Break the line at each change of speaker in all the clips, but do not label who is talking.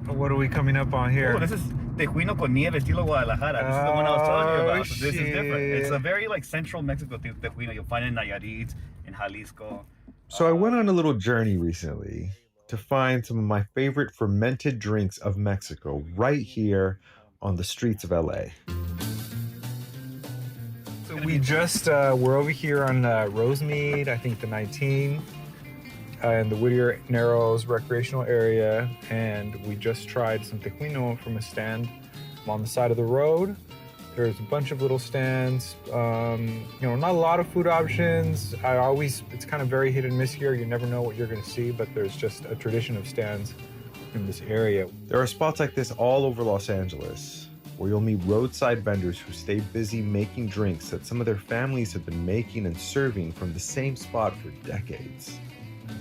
What are we coming up on here?
Oh, this is tejuino con nieve estilo Guadalajara. This is the one I was telling you about. So this is different. It's a very like central Mexico tejuino. You'll find it in Nayarit, in Jalisco.
So I went on a little journey recently to find some of my favorite fermented drinks of Mexico right here on the streets of LA.
So we just, we're over here on Rosemead, I think the 19, in the Whittier Narrows recreational area. And we just tried some tequino from a stand on the side of the road. There's a bunch of little stands, not a lot of food options. It's kind of very hit and miss here. You never know what you're gonna see, but there's just a tradition of stands in this area.
There are spots like this all over Los Angeles where you'll meet roadside vendors who stay busy making drinks that some of their families have been making and serving from the same spot for decades.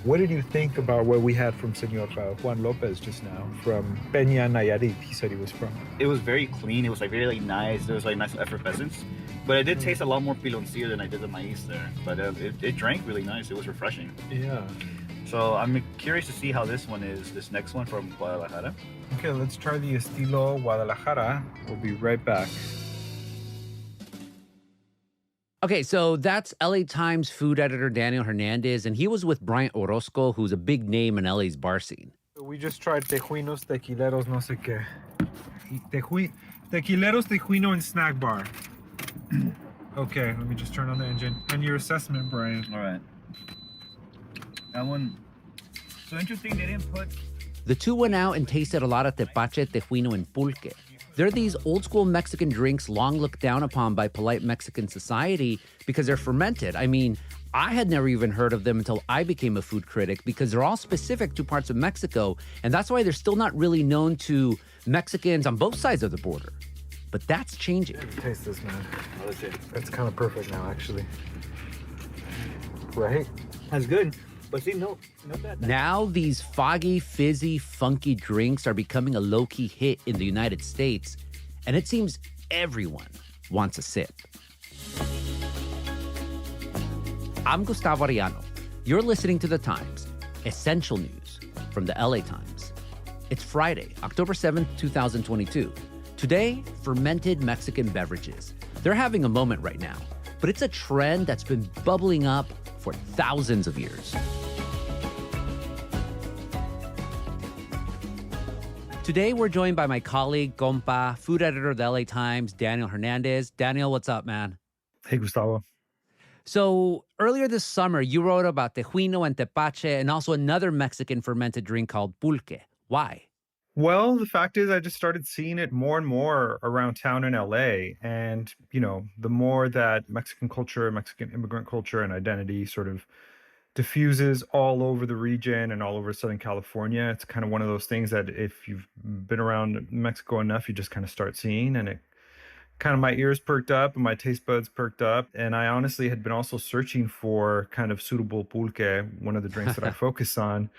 What did you think about what we had from Senor Juan Lopez just now, from Peña Nayarit, he said he was from?
It was very clean. It was like very nice. There was like nice effervescence. But it did taste a lot more piloncillo than I did the maíz there. But it drank really nice. It was refreshing.
Yeah.
So I'm curious to see how this one is, this next one from Guadalajara.
Okay, let's try the Estilo Guadalajara. We'll be right back.
Okay, so that's LA Times food editor Daniel Hernandez, and he was with Bryant Orozco, who's a big name in LA's bar scene.
We just tried tejuinos, tequileros, no sé qué. Tequileros, tejuino, and snack bar. Okay, let me just turn on the engine. And your assessment, Brian.
All right. That one, so interesting, they didn't put...
The two went out and tasted a lot of tepache, tejuino, and pulque. They're these old school Mexican drinks long looked down upon by polite Mexican society because they're fermented. I mean, I had never even heard of them until I became a food critic because they're all specific to parts of Mexico, and that's why they're still not really known to Mexicans on both sides of the border. But that's changing.
Taste this, man.
Oh, that's it.
It's kind of perfect now, actually. Right?
That's good. But see, no bad.
Now these foggy, fizzy, funky drinks are becoming a low-key hit in the United States, and it seems everyone wants a sip. I'm Gustavo Arellano. You're listening to The Times, essential news from the LA Times. It's Friday, October 7th, 2022. Today, fermented Mexican beverages. They're having a moment right now, but it's a trend that's been bubbling up for thousands of years. Today, we're joined by my colleague, compa, food editor of the LA Times, Daniel Hernandez. Daniel, what's up, man?
Hey, Gustavo.
So earlier this summer, you wrote about tejuino and tepache and also another Mexican fermented drink called pulque. Why?
Well, the fact is, I just started seeing it more and more around town in LA. And, the more that Mexican culture, Mexican immigrant culture and identity sort of diffuses all over the region and all over Southern California, it's kind of one of those things that if you've been around Mexico enough, you just kind of start seeing. And it kind of, my ears perked up and my taste buds perked up. And I honestly had been also searching for kind of suitable pulque, one of the drinks that I focus on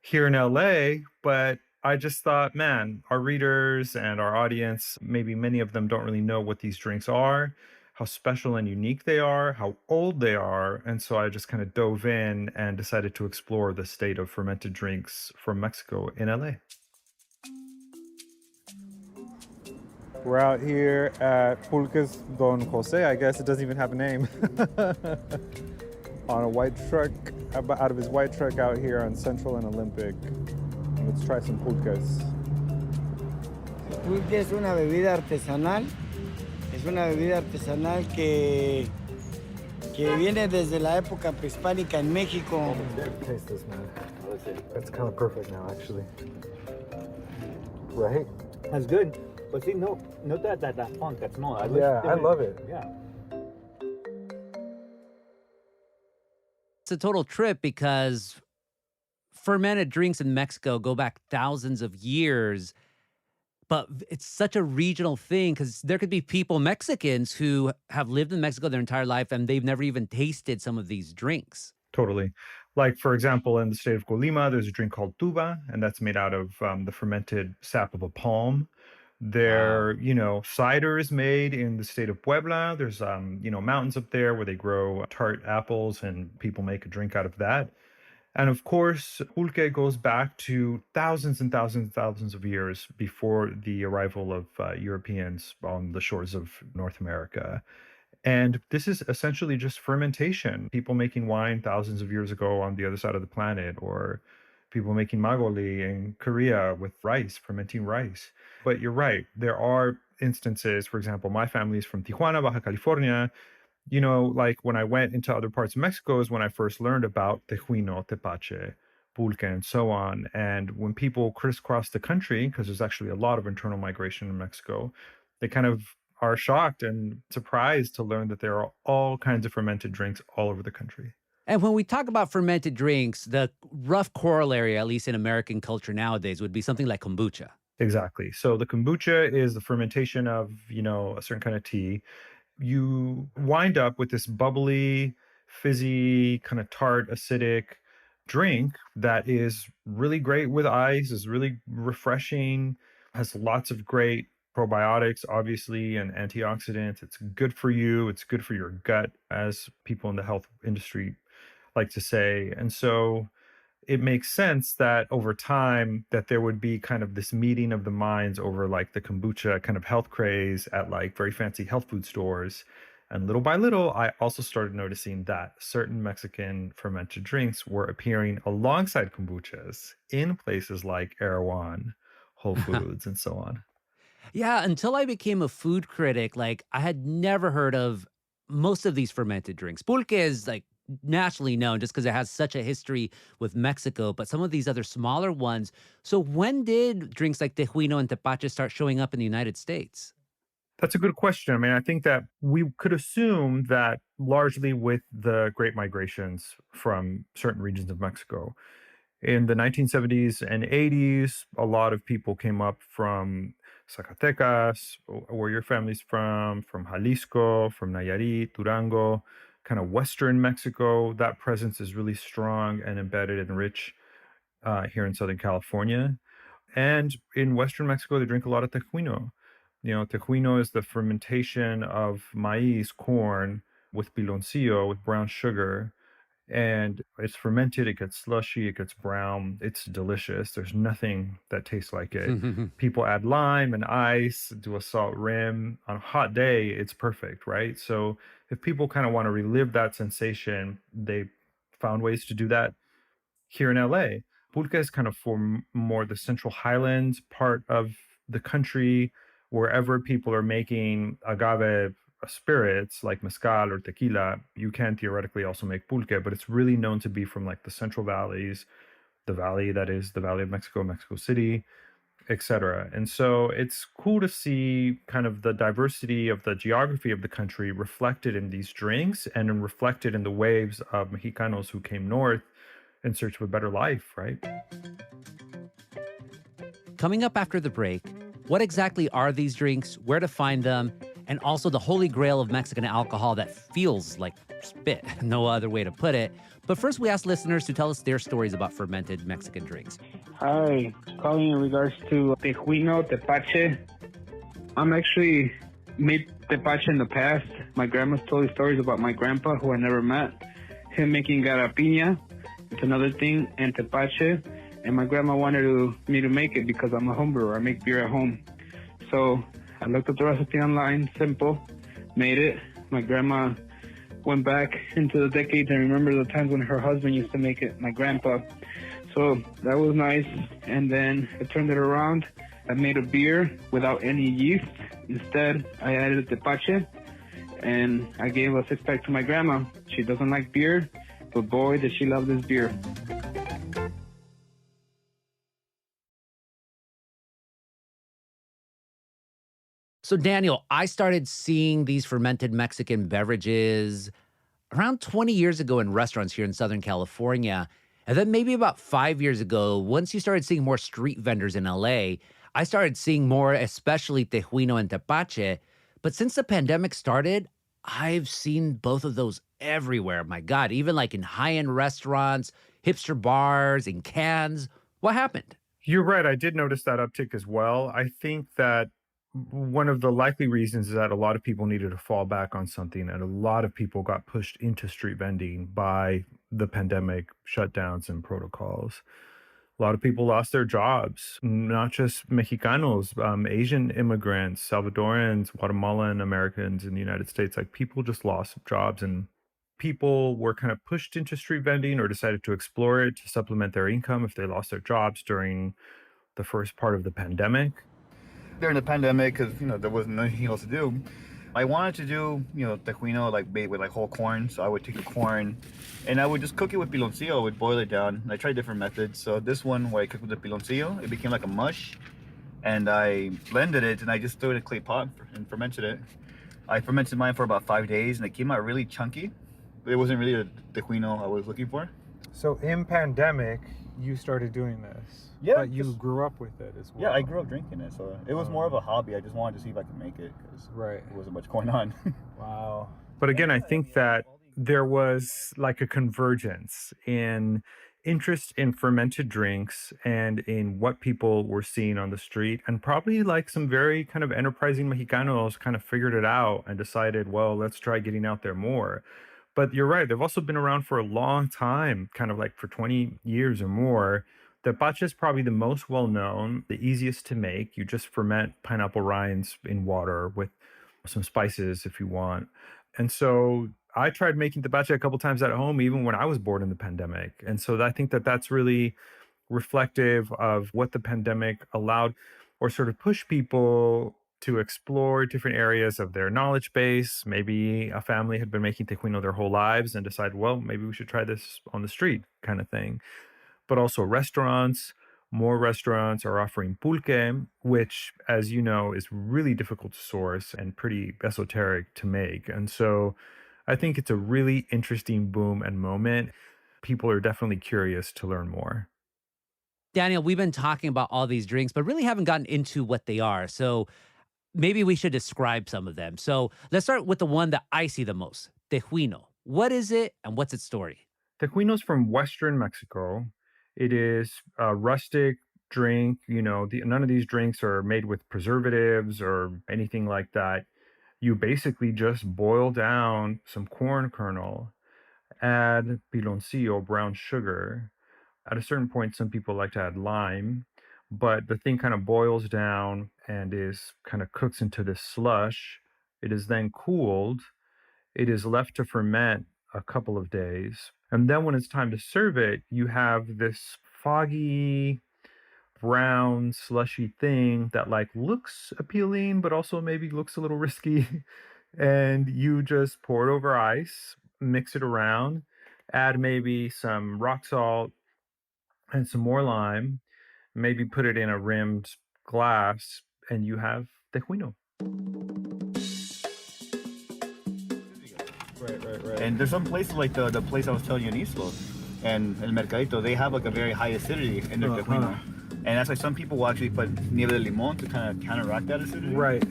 here in LA. But I just thought, man, our readers and our audience, maybe many of them don't really know what these drinks are, how special and unique they are, how old they are. And so I just kind of dove in and decided to explore the state of fermented drinks from Mexico in LA. We're out here at Pulque's Don Jose. I guess it doesn't even have a name. On a white truck, out of his white truck out here on Central and Olympic. Let's try some pulques.
Pulque es una bebida artesanal. Es una bebida artesanal que viene desde la época prehispánica en México.
Taste this, man. That's kind of perfect now, actually. Right?
That's good. But see, no that funk, that smell.
I love it.
Yeah.
It's a total trip because fermented drinks in Mexico go back thousands of years, but it's such a regional thing because there could be people, Mexicans, who have lived in Mexico their entire life and they've never even tasted some of these drinks.
Totally. Like, for example, in the state of Colima, there's a drink called tuba, and that's made out of the fermented sap of a palm. There, cider is made in the state of Puebla. There's, mountains up there where they grow tart apples and people make a drink out of that. And of course, pulque goes back to thousands and thousands and thousands of years before the arrival of Europeans on the shores of North America. And this is essentially just fermentation. People making wine thousands of years ago on the other side of the planet, or people making magoli in Korea with rice, fermenting rice. But you're right, there are instances, for example, my family is from Tijuana, Baja California. Like when I went into other parts of Mexico is when I first learned about tejuino, tepache, pulque, and so on. And when people crisscross the country, because there's actually a lot of internal migration in Mexico, they kind of are shocked and surprised to learn that there are all kinds of fermented drinks all over the country.
And when we talk about fermented drinks, the rough corollary, at least in American culture nowadays, would be something like kombucha.
Exactly. So the kombucha is the fermentation of, a certain kind of tea. You wind up with this bubbly, fizzy, kind of tart, acidic drink that is really great with ice, is really refreshing, has lots of great probiotics, obviously, and antioxidants. It's good for you, it's good for your gut, as people in the health industry like to say. And so it makes sense that over time that there would be kind of this meeting of the minds over like the kombucha kind of health craze at like very fancy health food stores. And little by little, I also started noticing that certain Mexican fermented drinks were appearing alongside kombuchas in places like Erewhon, Whole Foods, and so on.
Yeah, until I became a food critic, like I had never heard of most of these fermented drinks. Pulque is like nationally known just because it has such a history with Mexico, but some of these other smaller ones. So when did drinks like tejuino and tepache start showing up in the United States?
That's a good question. I mean, I think that we could assume that largely with the great migrations from certain regions of Mexico. In the 1970s and 80s, a lot of people came up from Zacatecas, where your family's from Jalisco, from Nayarit, Durango, kind of Western Mexico. That presence is really strong and embedded and rich here in Southern California. And in Western Mexico, they drink a lot of tejuino. Tejuino is the fermentation of maize, corn, with piloncillo, with brown sugar, and it's fermented, it gets slushy, it gets brown, it's delicious. There's nothing that tastes like it. People add lime and ice, do a salt rim. On a hot day, it's perfect, right? So if people kind of want to relive that sensation, they found ways to do that here in LA. Pulque is kind of for more the Central Highlands part of the country, wherever people are making agave spirits like mezcal or tequila. You can theoretically also make pulque, but it's really known to be from like the Central Valleys, the valley that is the Valley of Mexico, Mexico City, etc. And so it's cool to see kind of the diversity of the geography of the country reflected in these drinks and reflected in the waves of Mexicanos who came north in search of a better life, right?
Coming up after the break, what exactly are these drinks, where to find them, and also the holy grail of Mexican alcohol that feels like spit, no other way to put it. But first, we asked listeners to tell us their stories about fermented Mexican drinks.
Hi, calling in regards to tejuino, tepache. I'm actually made tepache in the past. My grandma's told me stories about my grandpa, who I never met. Him making garapiña, it's another thing, and tepache. And my grandma wanted me to make it because I'm a home brewer. I make beer at home. So I looked up the recipe online, simple, made it. My grandma went back into the decades and remembered the times when her husband used to make it, my grandpa. So that was nice. And then I turned it around. I made a beer without any yeast. Instead, I added tepache, and I gave a six-pack to my grandma. She doesn't like beer, but boy, does she love this beer.
So, Daniel, I started seeing these fermented Mexican beverages around 20 years ago in restaurants here in Southern California. And then maybe about 5 years ago, once you started seeing more street vendors in LA, I started seeing more, especially tejuino and tepache. But since the pandemic started, I've seen both of those everywhere. My God, even like in high-end restaurants, hipster bars, in cans. What happened?
You're right. I did notice that uptick as well. I think that one of the likely reasons is that a lot of people needed to fall back on something, and a lot of people got pushed into street vending by the pandemic shutdowns and protocols. A lot of people lost their jobs, not just Mexicanos, Asian immigrants, Salvadorans, Guatemalan Americans in the United States. Like people just lost jobs, and people were kind of pushed into street vending or decided to explore it to supplement their income if they lost their jobs during the first part of the pandemic.
During the pandemic, because there wasn't anything else to do, I wanted to do tejuino like made with like whole corn. So I would take the corn and I would just cook it with piloncillo. I would boil it down. I tried different methods. So this one where I cooked with the piloncillo, it became like a mush, and I blended it and I just threw it in a clay pot and fermented it. I fermented mine for about 5 days and it came out really chunky. It wasn't really the tejuino I was looking for.
So in pandemic, you started doing this.
Yeah,
But you grew up with it as well.
Yeah, I grew up drinking it, so it was more of a hobby. I just wanted to see if I could make it because
Right.
there wasn't much going on.
Wow. But again, I think that there was like a convergence in interest in fermented drinks and in what people were seeing on the street. And probably like some very kind of enterprising Mexicanos kind of figured it out and decided, well, let's try getting out there more. But you're right, they've also been around for a long time, kind of like for 20 years or more. Tepache is probably the most well known, the easiest to make. You just ferment pineapple rinds in water with some spices if you want. And so I tried making tepache a couple times at home, even when I was bored in the pandemic. And so I think that that's really reflective of what the pandemic allowed or sort of pushed people to explore different areas of their knowledge base. Maybe a family had been making tequino their whole lives and decided, well, maybe we should try this on the street kind of thing. But also more restaurants are offering pulque, which, as you know, is really difficult to source and pretty esoteric to make. And so I think it's a really interesting boom and moment. People are definitely curious to learn more.
Daniel, we've been talking about all these drinks, but really haven't gotten into what they are. So maybe we should describe some of them. So let's start with the one that I see the most, tejuino. What is it and what's its story?
Tequino's from Western Mexico. It is a rustic drink. None of these drinks are made with preservatives or anything like that. You basically just boil down some corn kernel, add piloncillo, brown sugar. At a certain point, some people like to add lime, but the thing kind of boils down and is kind of cooks into this slush. It is then cooled. It is left to ferment a couple of days. And then when it's time to serve it, you have this foggy, brown, slushy thing that like looks appealing, but also maybe looks a little risky. And you just pour it over ice, mix it around, add maybe some rock salt and some more lime, maybe put it in a rimmed glass, and you have tejuino. Right.
And there's some places like the place I was telling you in Islo and El Mercadito, they have like a very high acidity in their tejuino. And that's why some people will actually put nieve de limon to kind of counteract that acidity.
Right.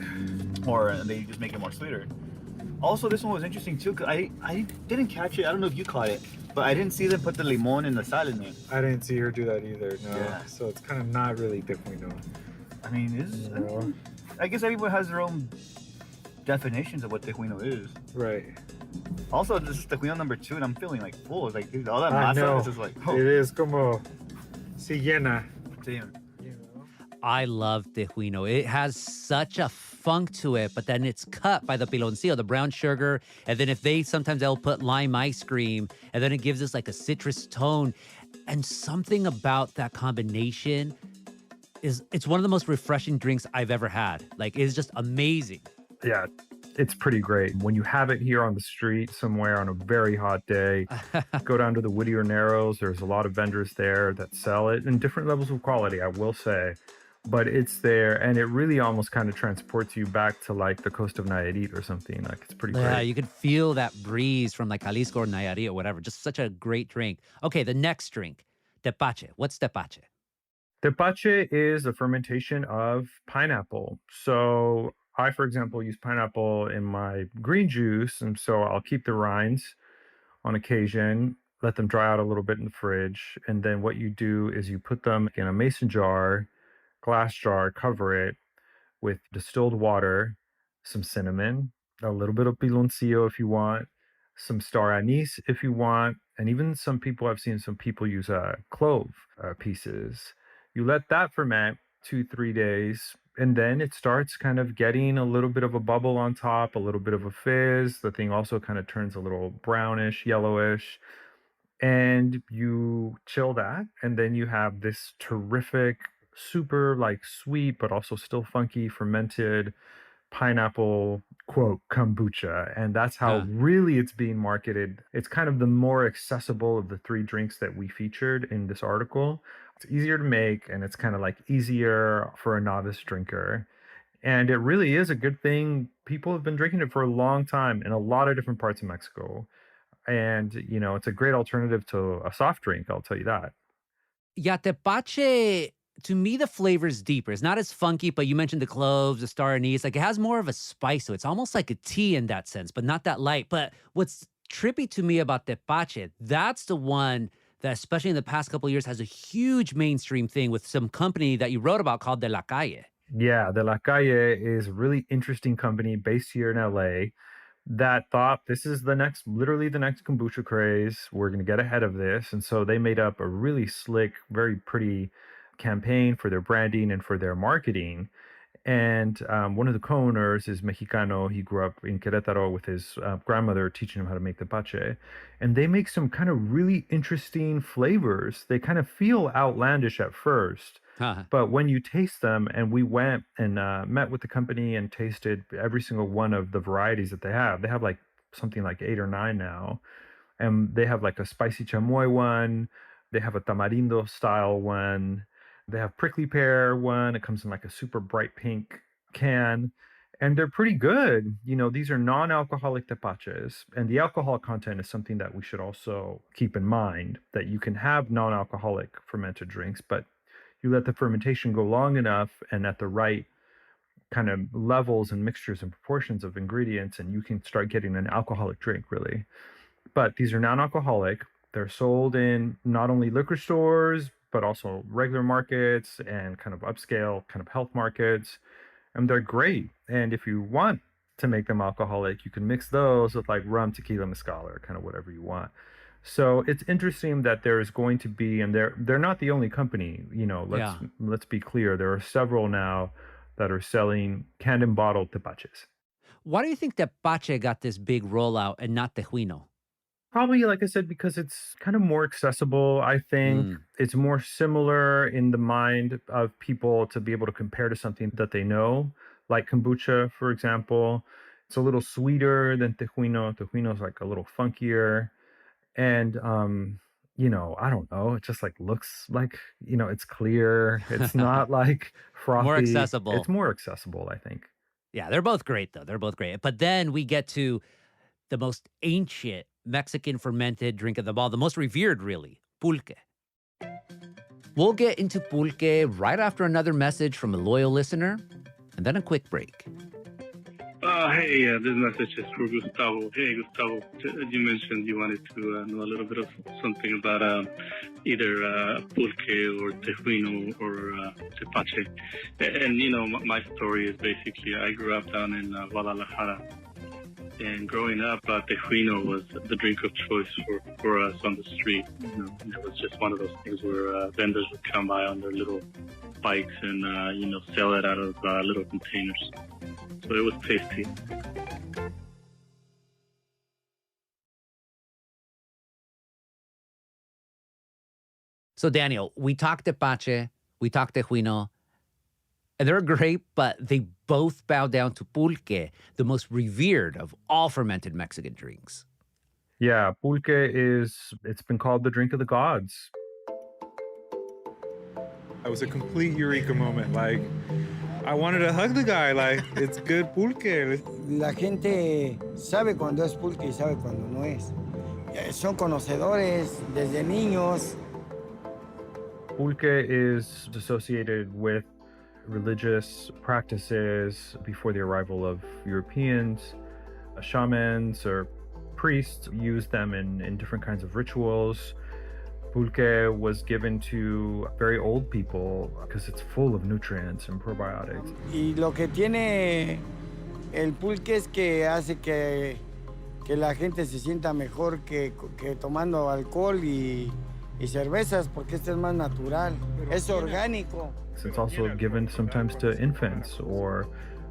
Or they just make it more sweeter. Also, this one was interesting too, because I didn't catch it. I don't know if you caught it, but I didn't see them put the limon in the sal in it.
I didn't see her do that either, no.
Yeah.
So it's kind of not really tejuino.
I mean, I guess everyone has their own definitions of what tejuino is.
Right.
Also, this is tejuino number 2, and I'm feeling like full. It's like, dude, all that
I
masa
know.
is just like, oh,
It is como si llena.
damn.
I love tejuino. It has such a funk to it, but then it's cut by the piloncillo, the brown sugar. And then sometimes they'll put lime ice cream, and then it gives us like a citrus tone. And something about that combination it's one of the most refreshing drinks I've ever had. Like, it's just amazing.
Yeah, it's pretty great. When you have it here on the street somewhere on a very hot day, go down to the Whittier Narrows. There's a lot of vendors there that sell it in different levels of quality, I will say. But it's there, and it really almost kind of transports you back to like the coast of Nayarit or something. Like, it's pretty
Yeah,
great.
you can feel that breeze from like Jalisco or Nayarit or whatever. Just such a great drink. Okay, the next drink, tepache. What's tepache?
Tepache is a fermentation of pineapple. So I, for example, use pineapple in my green juice, and so I'll keep the rinds on occasion, let them dry out a little bit in the fridge, and then what you do is you put them in a mason jar, glass jar, cover it with distilled water, some cinnamon, a little bit of piloncillo if you want, some star anise if you want, And even I've seen some people use clove pieces. You let that ferment 2, 3 days, and then it starts kind of getting a little bit of a bubble on top, a little bit of a fizz. The thing also kind of turns a little brownish, yellowish, and you chill that, and then you have this terrific, super like sweet but also still funky fermented pineapple quote kombucha, and that's how
Huh.
really it's being marketed. It's kind of the more accessible of the three drinks that we featured in this article. It's easier to make, and it's kind of like easier for a novice drinker, and it really is a good thing. People have been drinking it for a long time in a lot of different parts of Mexico, and it's a great alternative to a soft drink, I'll tell you that.
Yeah, tepache, to me, the flavor is deeper. It's not as funky, but you mentioned the cloves, the star anise. Like it has more of a spice to it. It's almost like a tea in that sense, but not that light. But what's trippy to me about tepache, that's the one that, especially in the past couple of years, has a huge mainstream thing with some company that you wrote about called De La Calle.
Yeah, De La Calle is a really interesting company based here in LA that thought this is literally the next kombucha craze. We're going to get ahead of this. And so they made up a really slick, very pretty campaign for their branding and for their marketing. And one of the co-owners is Mexicano. He grew up in Querétaro with his grandmother teaching him how to make tepache. And they make some kind of really interesting flavors. They kind of feel outlandish at first,
Huh.
but when you taste them, and we went and met with the company and tasted every single one of the varieties that they have like something like 8 or 9 now. And they have like a spicy chamoy one, they have a tamarindo style one, they have prickly pear one. It comes in like a super bright pink can, and they're pretty good. These are non-alcoholic tepaches, and the alcohol content is something that we should also keep in mind, that you can have non-alcoholic fermented drinks, but you let the fermentation go long enough and at the right kind of levels and mixtures and proportions of ingredients, and you can start getting an alcoholic drink, really. But these are non-alcoholic. They're sold in not only liquor stores, but also regular markets and kind of upscale kind of health markets. And they're great. And if you want to make them alcoholic, you can mix those with like rum, tequila, mezcal, or kind of whatever you want. So it's interesting that there is going to be, and they're not the only company.
Yeah.
Let's be clear. There are several now that are selling canned and bottled tepaches.
Why do you think tepache got this big rollout and not tejuino?
Probably, like I said, because it's kind of more accessible. I think
Mm.
it's more similar in the mind of people to be able to compare to something that they know, like kombucha, for example. It's a little sweeter than tejuino. Tejuino is like a little funkier. And, I don't know. It just like looks like, it's clear. It's not like
More
frothy.
accessible.
It's more accessible, I think.
Yeah, they're both great, though. They're both great. But then we get to the most ancient Mexican fermented drink of them all, the most revered, really, pulque. We'll get into pulque right after another message from a loyal listener, and then a quick break.
Hey, this message is for Gustavo. Hey, Gustavo, you mentioned you wanted to know a little bit of something about either pulque or tejuino or tepache. And, my story is basically I grew up down in Guadalajara. And growing up, tejuino was the drink of choice for us on the street. It was just one of those things where vendors would come by on their little bikes and, sell it out of little containers. So it was tasty.
So, Daniel, we talked tepache, we talked tejuino, and they're great, but they both bow down to pulque, the most revered of all fermented Mexican drinks.
Yeah, pulque it's been called the drink of the gods.
It was a complete eureka moment. Like, I wanted to hug the guy. Like, it's good pulque.
La gente sabe cuando es pulque y sabe cuando no es. Son conocedores desde niños.
Pulque is associated with religious practices before the arrival of Europeans. Shamans or priests used them in different kinds of rituals. Pulque was given to very old people because it's full of nutrients and probiotics.
Y lo que tiene el pulque es que hace que que la gente se sienta mejor que tomando alcohol y cervezas, porque este es más natural, es orgánico.
It's also given sometimes to infants or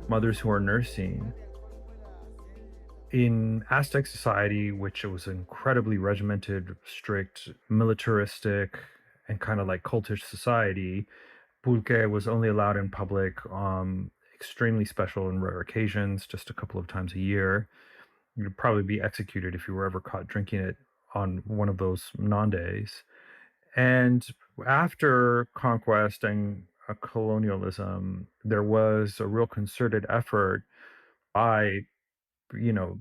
mothers who are nursing. In Aztec society, which was incredibly regimented, strict, militaristic, and kind of like cultish society, pulque was only allowed in public extremely special and rare occasions, just a couple of times a year. You'd probably be executed if you were ever caught drinking it on one of those non-days. And after conquest and colonialism, there was a real concerted effort by, you know,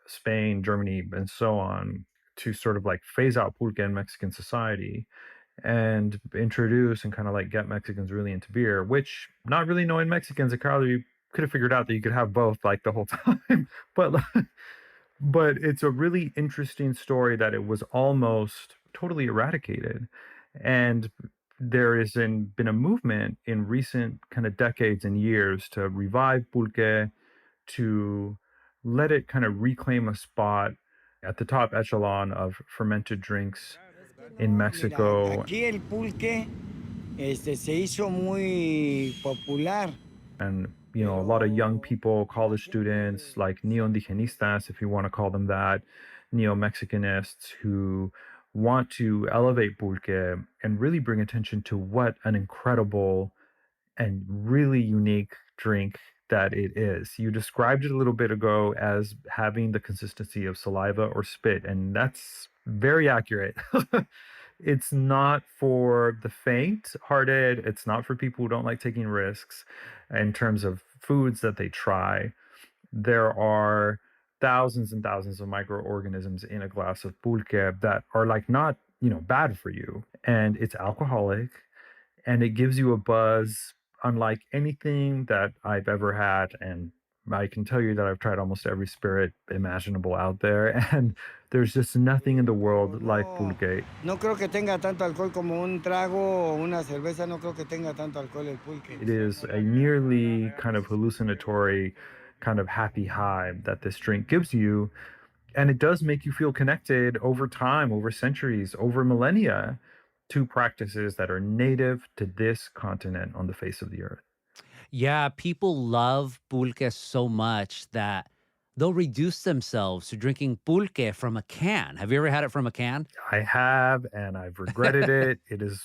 Spain, Germany, and so on to sort of like phase out pulque in Mexican society and introduce and kind of like get Mexicans really into beer, which not really knowing Mexicans, it probably could have figured out that you could have both like the whole time. But it's a really interesting story that it was almost totally eradicated. And there has been a movement in recent kind of decades and years to revive pulque, to let it kind of reclaim a spot at the top echelon of fermented drinks in
Mira,
Mexico.
aquí el pulque se hizo muy popular.
And, you know, a lot of young people, college students, like neo-indigenistas, if you want to call them that, neo-Mexicanists who want to elevate pulque and really bring attention to what an incredible and really unique drink that it is. You described it a little bit ago as having the consistency of saliva or spit, and that's very accurate. It's not for the faint-hearted. It's not for people who don't like taking risks in terms of foods that they try. There are thousands and thousands of microorganisms in a glass of pulque that are like not, you know, bad for you. And it's alcoholic and it gives you a buzz unlike anything that I've ever had. And I can tell you that I've tried almost every spirit imaginable out there, and there's just nothing in the world like pulque.
No creo que tenga tanto alcohol como un trago o una cerveza, no creo que tenga tanto alcohol el pulque.
It is a nearly kind of hallucinatory, kind of happy high that this drink gives you. And it does make you feel connected over time, over centuries, over millennia to practices that are native to this continent on the face of the earth.
Yeah, people love pulque so much that they'll reduce themselves to drinking pulque from a can. Have you ever had it from a can?
I have, and I've regretted it. It is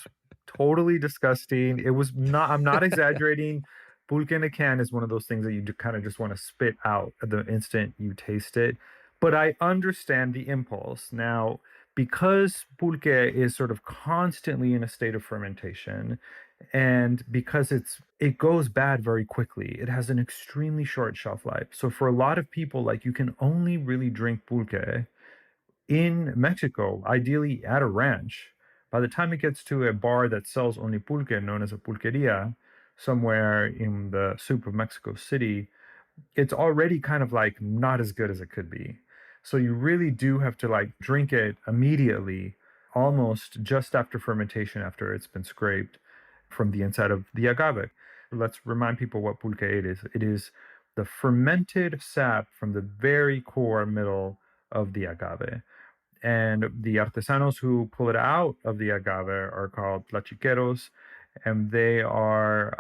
totally disgusting. It was not, I'm not exaggerating. Pulque in a can is one of those things that you kind of just want to spit out at the instant you taste it. But I understand the impulse. Now, because pulque is sort of constantly in a state of fermentation, and because it goes bad very quickly, it has an extremely short shelf life. So for a lot of people, like, you can only really drink pulque in Mexico, ideally at a ranch. By the time it gets to a bar that sells only pulque, known as a pulqueria, somewhere in the soup of Mexico City, it's already kind of like not as good as it could be. So you really do have to like drink it immediately, almost just after fermentation, after it's been scraped from the inside of the agave. Let's remind people what pulque it is. It is the fermented sap from the very core middle of the agave. And the artesanos who pull it out of the agave are called tlachiqueros, and they are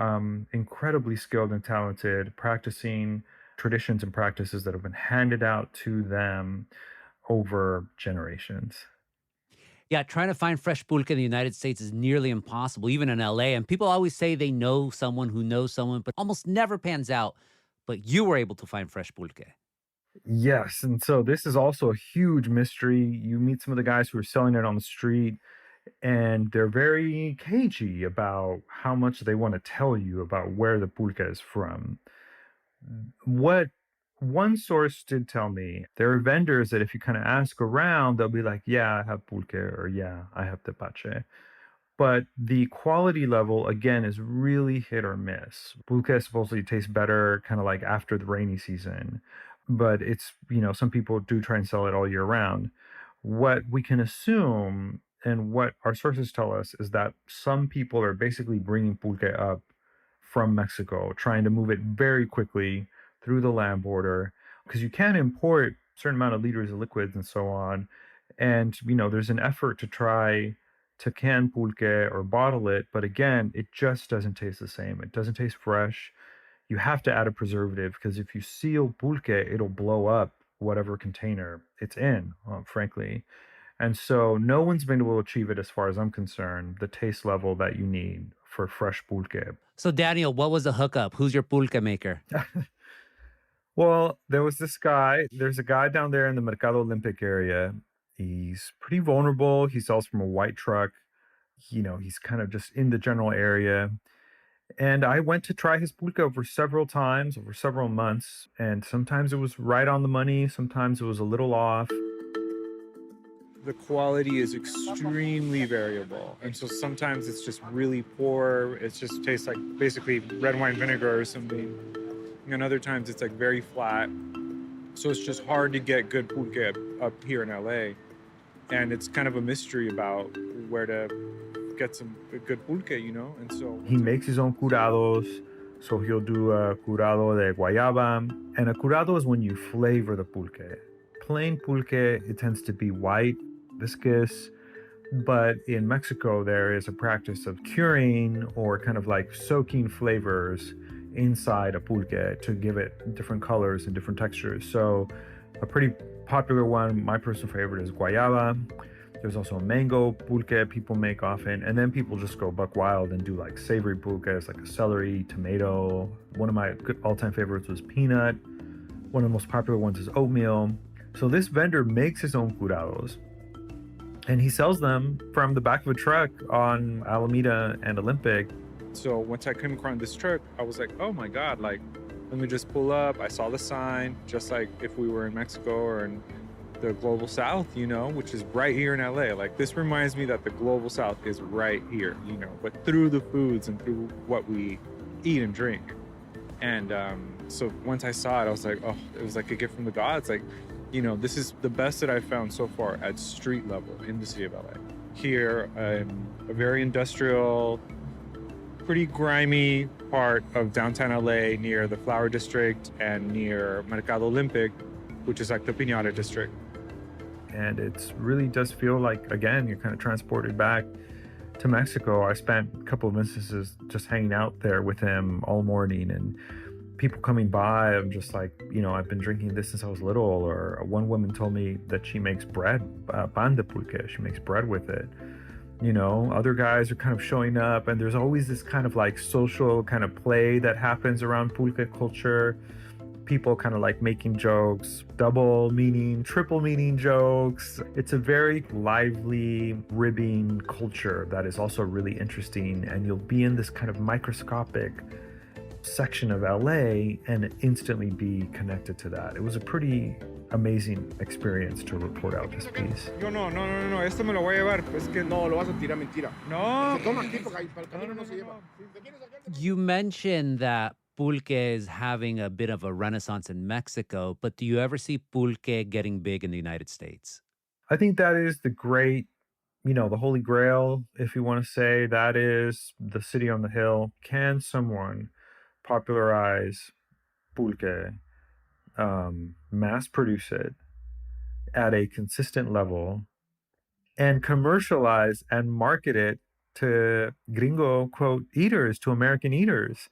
incredibly skilled and talented, practicing traditions and practices that have been handed out to them over generations.
Yeah, trying to find fresh pulque in the United States is nearly impossible, even in LA. And people always say they know someone who knows someone, but almost never pans out. But you were able to find fresh pulque.
Yes, and so this is also a huge mystery. You meet some of the guys who are selling it on the street, and they're very cagey about how much they want to tell you about where the pulque is from. What one source did tell me, there are vendors that if you kind of ask around, they'll be like, yeah, I have pulque, or yeah, I have tepache. But the quality level, again, is really hit or miss. Pulque supposedly tastes better kind of like after the rainy season, but it's, you know, some people do try and sell it all year round. What we can assume and what our sources tell us is that some people are basically bringing pulque up from Mexico, trying to move it very quickly through the land border, because you can import certain amount of liters of liquids and so on. And, there's an effort to try to can pulque or bottle it, but again, it just doesn't taste the same. It doesn't taste fresh. You have to add a preservative because if you seal pulque, it'll blow up whatever container it's in, frankly. And so no one's been able to achieve it, as far as I'm concerned, the taste level that you need for fresh pulque.
So, Daniel, what was the hookup? Who's your pulque maker?
Well, there's a guy down there in the Mercado Olympic area. He's pretty vulnerable. He sells from a white truck. He's kind of just in the general area. And I went to try his pulque over several times, over several months. And sometimes it was right on the money. Sometimes it was a little off.
The quality is extremely variable. And so sometimes it's just really poor. It just tastes like basically red wine vinegar or something. And other times it's like very flat. So it's just hard to get good pulque up here in LA. And it's kind of a mystery about where to get some good pulque, And so
he makes his own curados. So he'll do a curado de guayaba. And a curado is when you flavor the pulque. Plain pulque, it tends to be white, viscous. But in Mexico, there is a practice of curing or kind of like soaking flavors inside a pulque to give it different colors and different textures. So a pretty popular one, my personal favorite, is guayaba. There's also a mango pulque people make often. And then people just go buck wild and do like savory pulques, like a celery, tomato. One of my all-time favorites was peanut. One of the most popular ones is oatmeal. So this vendor makes his own curados. And he sells them from the back of a truck on Alameda and Olympic.
So once I came across this truck, I was like, oh my God, like, let me just pull up. I saw the sign, just like if we were in Mexico or in the global South, which is right here in LA. Like, this reminds me that the global South is right here, but through the foods and through what we eat and drink. And so once I saw it, I was like, oh, it was like a gift from the gods. Like, this is the best that I've found so far at street level in the city of LA. Here, a very industrial, pretty grimy part of downtown LA near the Flower District and near Mercado Olympic, which is like the Piñata District.
And it really does feel like, again, you're kind of transported back to Mexico. I spent a couple of instances just hanging out there with him all morning, and people coming by, I'm just like, I've been drinking this since I was little. Or one woman told me that she makes bread, pan de pulque, she makes bread with it. Other guys are kind of showing up, and there's always this kind of like social kind of play that happens around pulque culture. People kind of like making jokes, double meaning, triple meaning jokes. It's a very lively, ribbing culture that is also really interesting. And you'll be in this kind of microscopic section of LA and instantly be connected to that. It was a pretty amazing experience to report out this piece.
No, esto me lo voy a llevar. Es que
No, lo vas a tirar, mentira.
no.
Se toma aquí porque ahí para el camino no se lleva.
You mentioned that pulque is having a bit of a renaissance in Mexico, but do you ever see pulque getting big in the United States?
I think that is the great, the holy grail, if you want to say. That is the city on the hill. Can someone popularize pulque, mass produce it at a consistent level, and commercialize and market it to gringo, quote, eaters, to American eaters?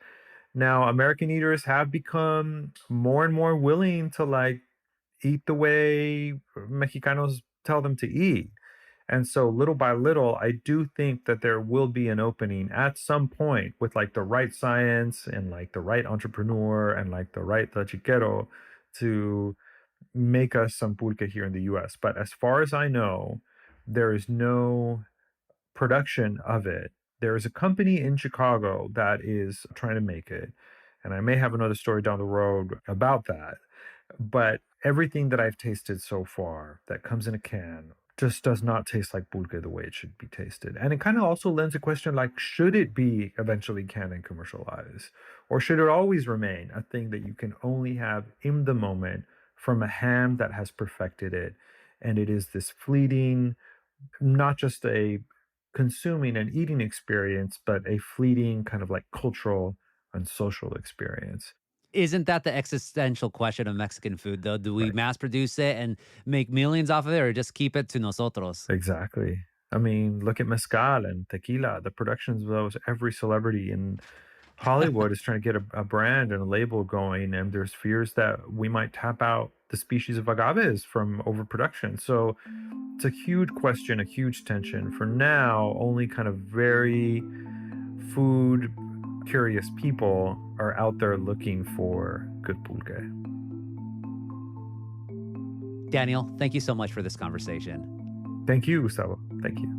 Now, American eaters have become more and more willing to like eat the way Mexicanos tell them to eat. And so little by little, I do think that there will be an opening at some point with like the right science and like the right entrepreneur and like the right tachiquero to make us some pulque here in the US. But as far as I know, there is no production of it. There is a company in Chicago that is trying to make it. And I may have another story down the road about that. But everything that I've tasted so far that comes in a can just does not taste like pulque the way it should be tasted. And it kind of also lends a question like, should it be eventually canned and commercialized? Or should it always remain a thing that you can only have in the moment from a hand that has perfected it? And it is this fleeting, not just a consuming and eating experience, but a fleeting kind of like cultural and social experience.
Isn't that the existential question of Mexican food, though? Do we mass produce it and make millions off of it, or just keep it to nosotros?
Exactly. I mean, look at mezcal and tequila. The productions of those, every celebrity in Hollywood is trying to get a brand and a label going, and there's fears that we might tap out the species of agaves from overproduction. So it's a huge question, a huge tension. For now, only kind of very food curious people are out there looking for good pulque.
Daniel, thank you so much for this conversation.
Thank you, Gustavo. Thank you.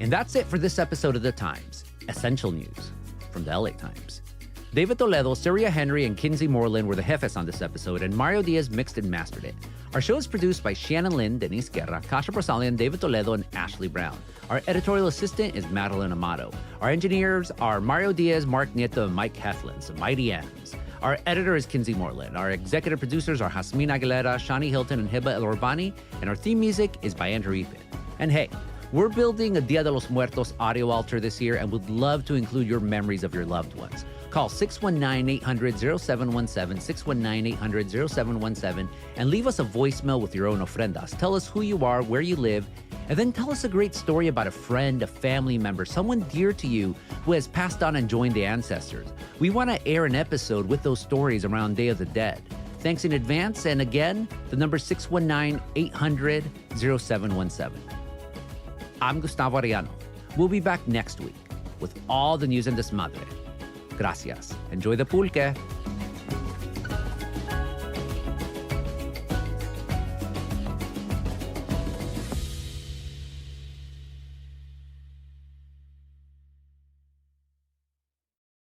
And that's it for this episode of The Times. Essential news from the LA Times. David Toledo, Syria Henry, and Kinsey Moreland were the jefes on this episode, and Mario Diaz mixed and mastered it. Our show is produced by Shannon Lynn, Denise Guerra, Kasha Brosalian, David Toledo, and Ashley Brown. Our editorial assistant is Madeline Amato. Our engineers are Mario Diaz, Mark Nieto, and Mike Heflin, some mighty M's. Our editor is Kinsey Moreland. Our executive producers are Jasmine Aguilera, Shani Hilton, and Hiba El Orbani, and our theme music is by Andrew Epin. And hey, we're building a Dia de los Muertos audio altar this year and would love to include your memories of your loved ones. Call 619-800-0717, 619-800-0717, and leave us a voicemail with your own ofrendas. Tell us who you are, where you live, and then tell us a great story about a friend, a family member, someone dear to you who has passed on and joined the ancestors. We want to air an episode with those stories around Day of the Dead. Thanks in advance, and again, the number 619-800-0717. I'm Gustavo Arellano. We'll be back next week with all the news and desmadre. Gracias. Enjoy the pulque.